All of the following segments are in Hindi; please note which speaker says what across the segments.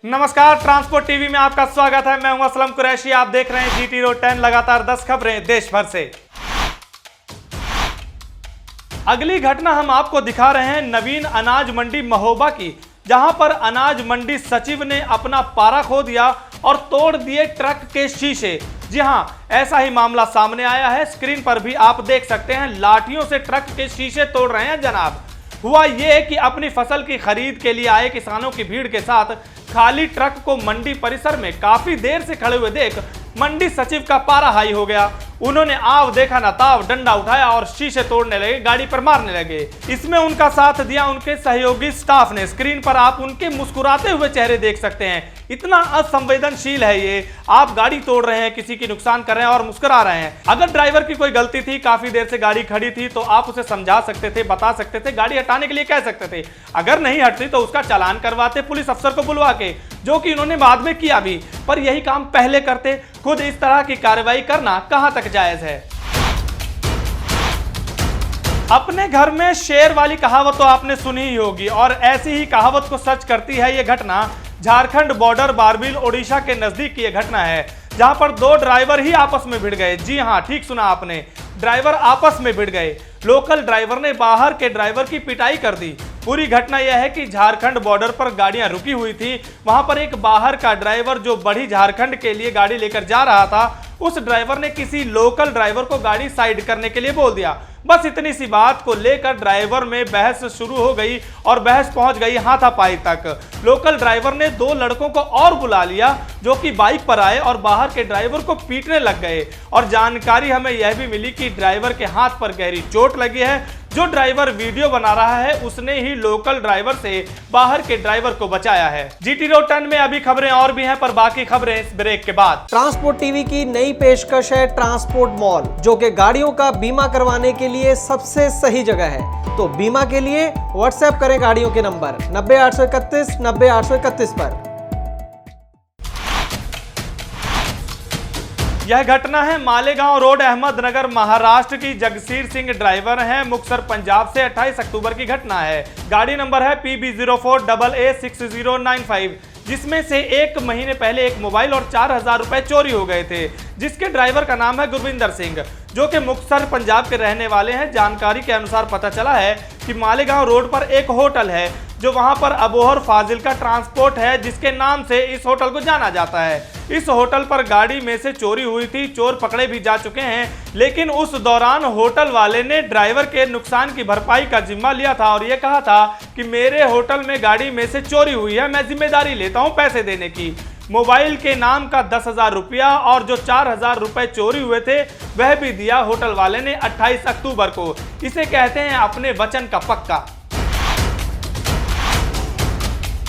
Speaker 1: नमस्कार, ट्रांसपोर्ट टीवी में आपका स्वागत है। मैं हूं असलम कुरैशी। आप देख रहे हैं जीटी रोड 10। लगातार 10 खबरें देश भर से। अगली घटना हम आपको दिखा रहे हैं नवीन अनाज मंडी महोबा की, जहां पर अनाज मंडी सचिव ने अपना पारा खो दिया और तोड़ दिए ट्रक के शीशे। जी हां, ऐसा ही मामला सामने आया है। स्क्रीन पर भी आप देख सकते हैं, लाठियों से ट्रक के शीशे तोड़ रहे हैं जनाब। हुआ यह कि अपनी फसल की खरीद के लिए आए किसानों की भीड़ के साथ खाली ट्रक को मंडी परिसर में काफी देर से खड़े हुए देख मंडी सचिव का पारा हाई हो गया। उन्होंने आव देखा ना ताव, डंडा उठाया और शीशे तोड़ने लगे, गाड़ी पर मारने लगे। इसमें उनका साथ दिया उनके सहयोगी स्टाफ ने। स्क्रीन पर आप उनके मुस्कुराते हुए चेहरे देख सकते हैं। इतना असंवेदनशील है ये। आप गाड़ी तोड़ रहे हैं, किसी की नुकसान कर रहे हैं और मुस्कुरा रहे हैं। अगर ड्राइवर की कोई गलती थी, काफी देर से गाड़ी खड़ी थी, तो आप उसे समझा सकते थे, बता सकते थे, गाड़ी हटाने के लिए कह सकते थे। अगर नहीं हटती तो उसका चालान करवाते पुलिस अफसर को बुलवा के, जो कि इन्होंने बाद में किया भी। पर यही काम पहले करते। खुद इस तरह की कार्रवाई करना कहां तक जायज है। अपने घर में शेर वाली कहावत तो आपने सुनी ही होगी, और ऐसी ही कहावत को सच करती है यह घटना। झारखंड बॉर्डर बारबिल ओडिशा के नजदीक की यह घटना है, जहां पर दो ड्राइवर ही आपस में भिड़ गए। जी हां, ठीक सुना आपने, ड्राइवर आपस में भिड़ गए। लोकल ड्राइवर ने बाहर के ड्राइवर की पिटाई कर दी। पूरी घटना यह है कि झारखंड बॉर्डर पर गाड़ियां रुकी हुई थी। वहां पर एक बाहर का ड्राइवर जो बढ़ी झारखंड के लिए गाड़ी लेकर जा रहा था, उस ड्राइवर ने किसी लोकल ड्राइवर को गाड़ी साइड करने के लिए बोल दिया। बस इतनी सी बात को लेकर ड्राइवर में बहस शुरू हो गई और बहस पहुंच गई हाथापाई तक। लोकल ड्राइवर ने दो लड़कों को और बुला लिया, जो कि बाइक पर आए और बाहर के ड्राइवर को पीटने लग गए। और जानकारी हमें यह भी मिली कि ड्राइवर के हाथ पर गहरी चोट लगी है। जो ड्राइवर वीडियो बना रहा है, उसने ही लोकल ड्राइवर से बाहर के ड्राइवर को बचाया है। जीटी रोड 10 में अभी खबरें और भी हैं, पर बाकी खबरें इस ब्रेक के बाद।
Speaker 2: ट्रांसपोर्ट टीवी की नई पेशकश है ट्रांसपोर्ट मॉल, जो कि गाड़ियों का बीमा करवाने के लिए सबसे सही जगह है। तो बीमा के लिए व्हाट्सएप करें गाड़ियों के नंबर 90 831 90 831 पर।
Speaker 1: यह घटना है मालेगांव रोड, अहमदनगर, महाराष्ट्र की। जगसीर सिंह ड्राइवर हैं, मुक्तसर पंजाब से। 28 अक्टूबर की घटना है। गाड़ी नंबर है PB04AA6095, जिसमें से एक महीने पहले एक मोबाइल और 4000 रुपए चोरी हो गए थे। जिसके ड्राइवर का नाम है गुरविंदर सिंह, जो कि मुक्तसर पंजाब के रहने वाले हैं। जानकारी के अनुसार पता चला है कि मालेगांव रोड पर एक होटल है, जो वहां पर अबोहर फाजिल का ट्रांसपोर्ट है, जिसके नाम से इस होटल को जाना जाता है। इस होटल पर गाड़ी में से चोरी हुई थी। चोर पकड़े भी जा चुके हैं, लेकिन उस दौरान होटल वाले ने ड्राइवर के नुकसान की भरपाई का जिम्मा लिया था और यह कहा था कि मेरे होटल में गाड़ी में से चोरी हुई है, मैं जिम्मेदारी लेता हूं पैसे देने की। मोबाइल के नाम का 10,000 रुपया और जो 4000 रुपए चोरी हुए थे, वह भी दिया होटल वाले ने 28 अक्टूबर को। इसे कहते हैं अपने वचन का पक्का।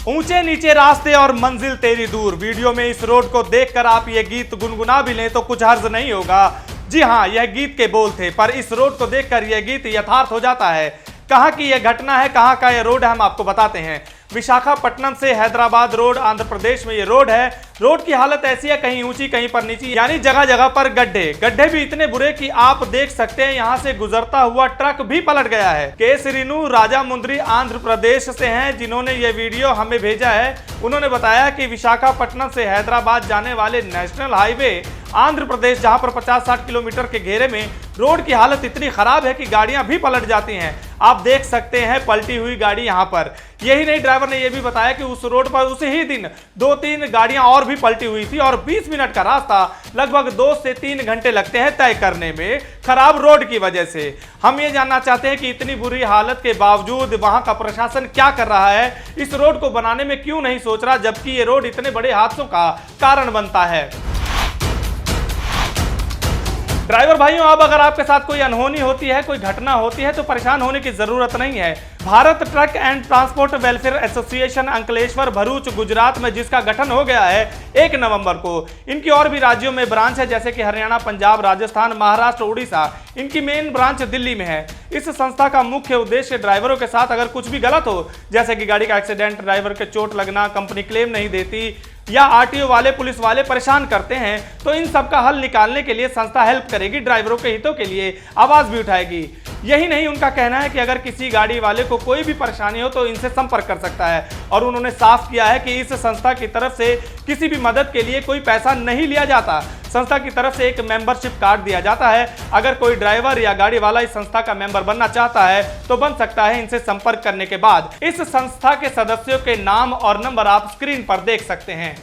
Speaker 1: ऊंचे नीचे रास्ते और मंजिल तेरी दूर। वीडियो में इस रोड को देखकर आप ये गीत गुनगुना भी लें तो कुछ हर्ज नहीं होगा। जी हां, यह गीत के बोल थे, पर इस रोड को देखकर यह गीत यथार्थ हो जाता है। कहां की यह घटना है, कहां का यह रोड है, हम आपको बताते हैं। विशाखापट्टनम से हैदराबाद रोड, आंध्र प्रदेश में ये रोड है। रोड की हालत ऐसी है, कहीं ऊंची कहीं पर नीची, यानी जगह जगह पर गड्ढे। गड्ढे भी इतने बुरे कि आप देख सकते हैं यहां से गुजरता हुआ ट्रक भी पलट गया है। के श्रीनु राजामुंद्री आंध्र प्रदेश से हैं, जिन्होंने ये वीडियो हमें भेजा है। उन्होंने बताया कि विशाखापट्टनम से हैदराबाद जाने वाले नेशनल हाईवे आंध्र प्रदेश, जहां पर 50-60 किलोमीटर के घेरे में रोड की हालत इतनी खराब है कि गाड़ियां भी पलट जाती हैं। आप देख सकते हैं पलटी हुई गाड़ी यहां पर। यही नहीं, ड्राइवर ने यह भी बताया कि उस रोड पर उसी ही दिन 2-3 गाड़ियां और भी पलटी हुई थी और 20 मिनट का रास्ता लगभग 2 से 3 घंटे लगते हैं तय करने में, खराब रोड की वजह से। हम ये जानना चाहते हैं कि इतनी बुरी हालत के बावजूद वहां का प्रशासन क्या कर रहा है, इस रोड को बनाने में क्यों नहीं सोच रहा, जबकि ये रोड इतने बड़े हादसों का कारण बनता है। ड्राइवर भाइयों, अब अगर आपके साथ कोई अनहोनी होती है, कोई घटना होती है, तो परेशान होने की जरूरत नहीं है। Bharat truck and transport welfare association Ankleshwar, Bharuch, Gujarat में, जिसका गठन हो गया है 1 नवंबर को। इनकी और भी राज्यों में ब्रांच है, जैसे कि हरियाणा, पंजाब, राजस्थान, महाराष्ट्र, उड़ीसा। इनकी मेन ब्रांच दिल्ली में है। इस संस्था का मुख्य उद्देश्य ड्राइवरों के साथ अगर कुछ भी गलत हो, जैसे कि गाड़ी का एक्सीडेंट, ड्राइवर के चोट लगना, कंपनी क्लेम नहीं देती, या आरटीओ वाले, पुलिस वाले परेशान करते हैं, तो इन सब का हल निकालने के लिए संस्था हेल्प करेगी, ड्राइवरों के हितों के लिए आवाज भी उठाएगी। यही नहीं, उनका कहना है कि अगर किसी गाड़ी वाले को कोई भी परेशानी हो तो इनसे संपर्क कर सकता है। और उन्होंने साफ किया है कि इस संस्था की तरफ से किसी भी मदद के लिए कोई पैसा नहीं लिया जाता। संस्था की तरफ से एक मेंबरशिप कार्ड दिया जाता है। अगर कोई ड्राइवर या गाड़ी वाला इस संस्था का मेंबर बनना चाहता है तो बन सकता है। इनसे संपर्क करने के बाद इस संस्था के सदस्यों के नाम और नंबर आप स्क्रीन पर देख सकते हैं।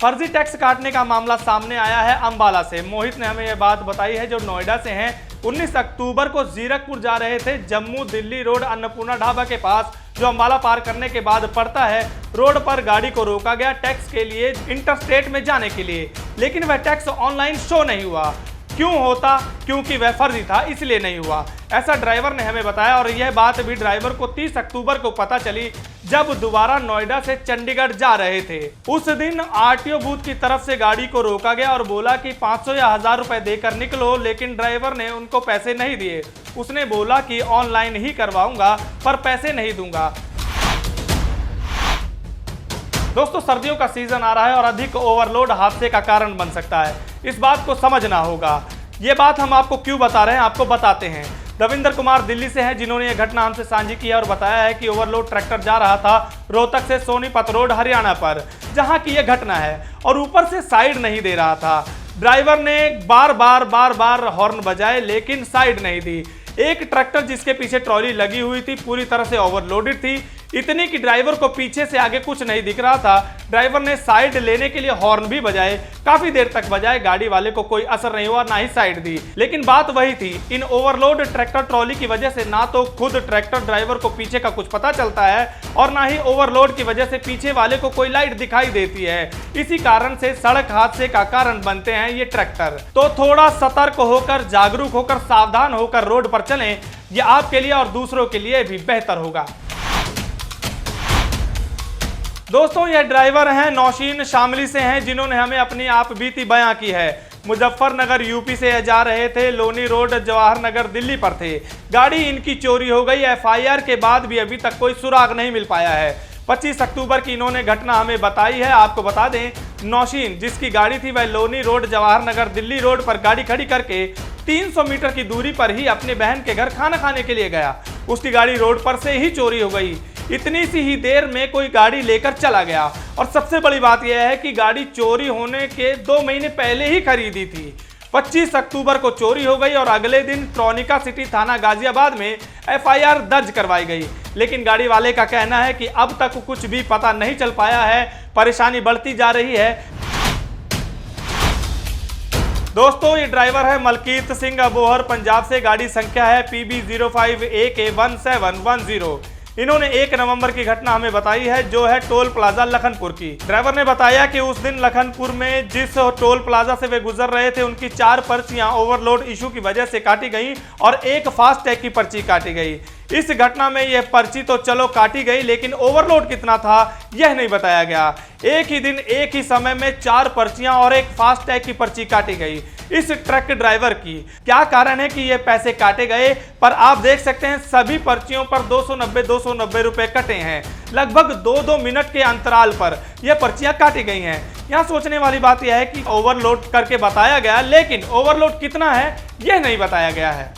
Speaker 1: फर्जी टैक्स काटने का मामला सामने आया है अंबाला से। मोहित ने हमें यह बात बताई है, जो नोएडा से हैं। 19 अक्टूबर को जीरकपुर जा रहे थे। जम्मू दिल्ली रोड अन्नपूर्णा ढाबा के पास, जो अंबाला पार करने के बाद पड़ता है, रोड पर गाड़ी को रोका गया टैक्स के लिए, इंटरस्टेट में जाने के लिए। लेकिन वह टैक्स ऑनलाइन शो नहीं हुआ। क्यों होता? क्योंकि वह फर्जी था, इसलिए नहीं हुआ, ऐसा ड्राइवर ने हमें बताया। और यह बात भी ड्राइवर को 30 अक्टूबर को पता चली, जब दोबारा नोएडा से चंडीगढ़ जा रहे थे। उस दिन आरटीओ बूथ की तरफ से गाड़ी को रोका गया और बोला कि 500 या 1000 रुपए देकर निकलो, लेकिन ड्राइवर ने उनको पैसे नहीं दिए। उसने बोला कि ऑनलाइन ही करवाऊंगा पर पैसे नहीं दूंगा। दोस्तों, सर्दियों का सीजन आ रहा है और अधिक ओवरलोड हादसे का कारण बन सकता है। इस बात को समझना होगा। ये बात हम आपको क्यों बता रहे हैं, आपको बताते हैं। रविंद्र कुमार दिल्ली से हैं, जिन्होंने ये घटना हमसे साझी की है और बताया है कि ओवरलोड ट्रैक्टर जा रहा था रोहतक से सोनीपत रोड हरियाणा पर, जहां की यह घटना है, और ऊपर से साइड नहीं दे रहा था। ड्राइवर ने बार बार हॉर्न बजाए लेकिन साइड नहीं दी। एक ट्रैक्टर जिसके पीछे ट्रॉली लगी हुई थी पूरी तरह से ओवरलोडेड थी, इतनी कि ड्राइवर को पीछे से आगे कुछ नहीं दिख रहा था। ड्राइवर ने साइड लेने के लिए हॉर्न भी बजाए, काफी देर तक बजाए, गाड़ी वाले को कोई असर नहीं हुआ, ना ही साइड दी। लेकिन बात वही थी, इन ओवरलोड ट्रैक्टर ट्रॉली की वजह से ना तो खुद ट्रैक्टर ड्राइवर को पीछे का कुछ पता चलता है और ना ही ओवरलोड की वजह से पीछे वाले को कोई लाइट दिखाई देती है। इसी कारण से सड़क हादसे का कारण बनते हैं ये ट्रैक्टर। तो थोड़ा सतर्क होकर, जागरूक होकर, सावधान होकर रोड पर चलें, ये आपके लिए और दूसरों के लिए भी बेहतर होगा। दोस्तों, ये ड्राइवर हैं नौशीन शामली से हैं, जिन्होंने हमें अपनी आप बीती बयां की है। मुजफ्फरनगर यूपी से जा रहे थे, लोनी रोड जवाहर नगर दिल्ली पर थे। गाड़ी इनकी चोरी हो गई। एफआईआर के बाद भी अभी तक कोई सुराग नहीं मिल पाया है। 25 अक्टूबर की इन्होंने घटना हमें बताई है। आपको बता दें, नौशीन जिसकी गाड़ी थी वह लोनी रोड जवाहर नगर दिल्ली रोड पर गाड़ी खड़ी करके 300 मीटर की दूरी पर ही अपने बहन के घर खाना खाने के लिए गया। उसकी गाड़ी रोड पर से ही चोरी हो गई। इतनी सी ही देर में कोई गाड़ी लेकर चला गया। और सबसे बड़ी बात यह है कि गाड़ी चोरी होने के 2 महीने पहले ही खरीदी थी। 25 अक्टूबर को चोरी हो गई और अगले दिन ट्रोनिका सिटी थाना गाजियाबाद में एफआईआर दर्ज करवाई गई। लेकिन गाड़ी वाले का कहना है कि अब तक कुछ भी पता नहीं चल पाया है, परेशानी बढ़ती जा रही है। दोस्तों, ये ड्राइवर है मलकीत सिंह अबोहर पंजाब से। गाड़ी संख्या है PB05AK1710। इन्होंने 1 नवंबर की घटना हमें बताई है, जो है टोल प्लाजा लखनपुर की। ड्राइवर ने बताया कि उस दिन लखनपुर में जिस टोल प्लाजा से वे गुजर रहे थे, उनकी 4 पर्चियां ओवरलोड इशू की वजह से काटी गई और एक फास्ट टैग की पर्ची काटी गई। इस घटना में यह पर्ची तो चलो काटी गई, लेकिन ओवरलोड कितना था यह नहीं बताया गया। एक ही दिन एक ही समय में 4 पर्चियां और एक फास्ट टैग की पर्ची काटी गई। इस ट्रक ड्राइवर की क्या कारण है कि ये पैसे काटे गए, पर आप देख सकते हैं सभी पर्चियों पर 290 रुपए कटे हैं। लगभग 2-2 मिनट के अंतराल पर यह पर्चियां काटी गई हैं। यहाँ सोचने वाली बात यह है कि ओवरलोड करके बताया गया, लेकिन ओवरलोड कितना है यह नहीं बताया गया है।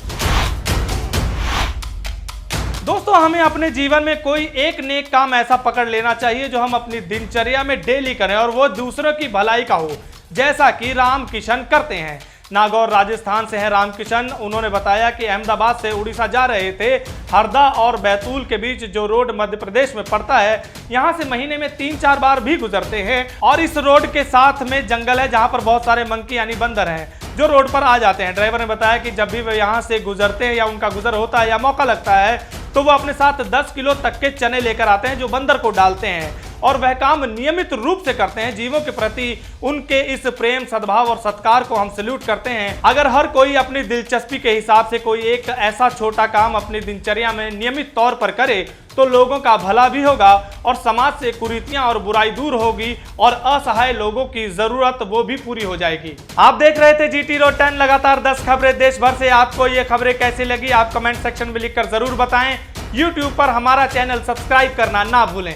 Speaker 1: दोस्तों, हमें अपने जीवन में कोई एक नेक काम ऐसा पकड़ लेना चाहिए जो हम अपनी दिनचर्या में डेली करें और वो दूसरों की भलाई का हो, जैसा कि रामकिशन करते हैं। नागौर राजस्थान से हैं रामकिशन। उन्होंने बताया कि अहमदाबाद से उड़ीसा जा रहे थे। हरदा और बैतूल के बीच जो रोड मध्य प्रदेश में पड़ता है, यहाँ से महीने में 3-4 बार भी गुजरते हैं। और इस रोड के साथ में जंगल है, जहाँ पर बहुत सारे मंकी यानी बंदर हैं जो रोड पर आ जाते हैं। ड्राइवर ने बताया कि जब भी वे यहाँ से गुजरते हैं या उनका गुजर होता है या मौका लगता है, तो वो अपने साथ 10 किलो तक के चने लेकर आते हैं जो बंदर को डालते हैं। और वह काम नियमित रूप से करते हैं। जीवों के प्रति उनके इस प्रेम, सद्भाव और सत्कार को हम सैल्यूट करते हैं। अगर हर कोई अपनी दिलचस्पी के हिसाब से कोई एक ऐसा छोटा काम अपनी दिनचर्या में नियमित तौर पर करे, तो लोगों का भला भी होगा और समाज से कुरीतियां और बुराई दूर होगी और असहाय लोगों की जरूरत वो भी पूरी हो जाएगी। आप देख रहे थे GT Road 10, लगातार 10 खबरें देश भर से। आपको ये खबरें कैसी लगी आप कमेंट सेक्शन में लिखकर जरूर बताएं। YouTube पर हमारा चैनल सब्सक्राइब करना ना भूलें।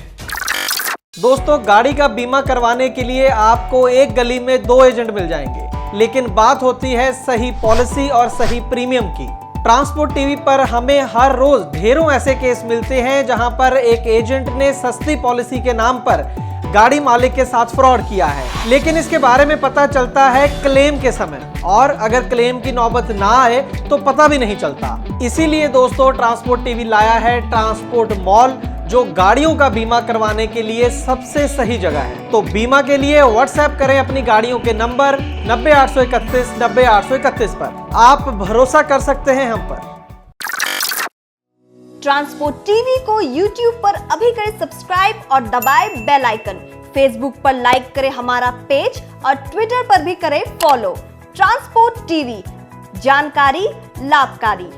Speaker 2: दोस्तों, गाड़ी का बीमा करवाने के लिए आपको एक गली में 2 एजेंट मिल जाएंगे। लेकिन बात होती है सही पॉलिसी और सही प्रीमियम की। ट्रांसपोर्ट टीवी पर हमें हर रोज ढेरों ऐसे केस मिलते हैं जहां पर एक एजेंट ने सस्ती पॉलिसी के नाम पर गाड़ी मालिक के साथ फ्रॉड किया है, लेकिन इसके बारे में पता चलता है क्लेम के समय, और अगर क्लेम की नौबत ना आए तो पता भी नहीं चलता। इसीलिए दोस्तों ट्रांसपोर्ट टीवी लाया है ट्रांसपोर्ट मॉल, जो गाड़ियों का बीमा करवाने के लिए सबसे सही जगह है। तो बीमा के लिए व्हाट्सएप करें अपनी गाड़ियों के नंबर 90 831 90 831 पर। आप भरोसा कर सकते हैं हम पर।
Speaker 3: ट्रांसपोर्ट टीवी को YouTube पर अभी करें सब्सक्राइब और दबाएं बेल आइकन। फेसबुक पर लाइक करें हमारा पेज और ट्विटर पर भी करें फॉलो। ट्रांसपोर्ट टीवी, जानकारी लाभकारी।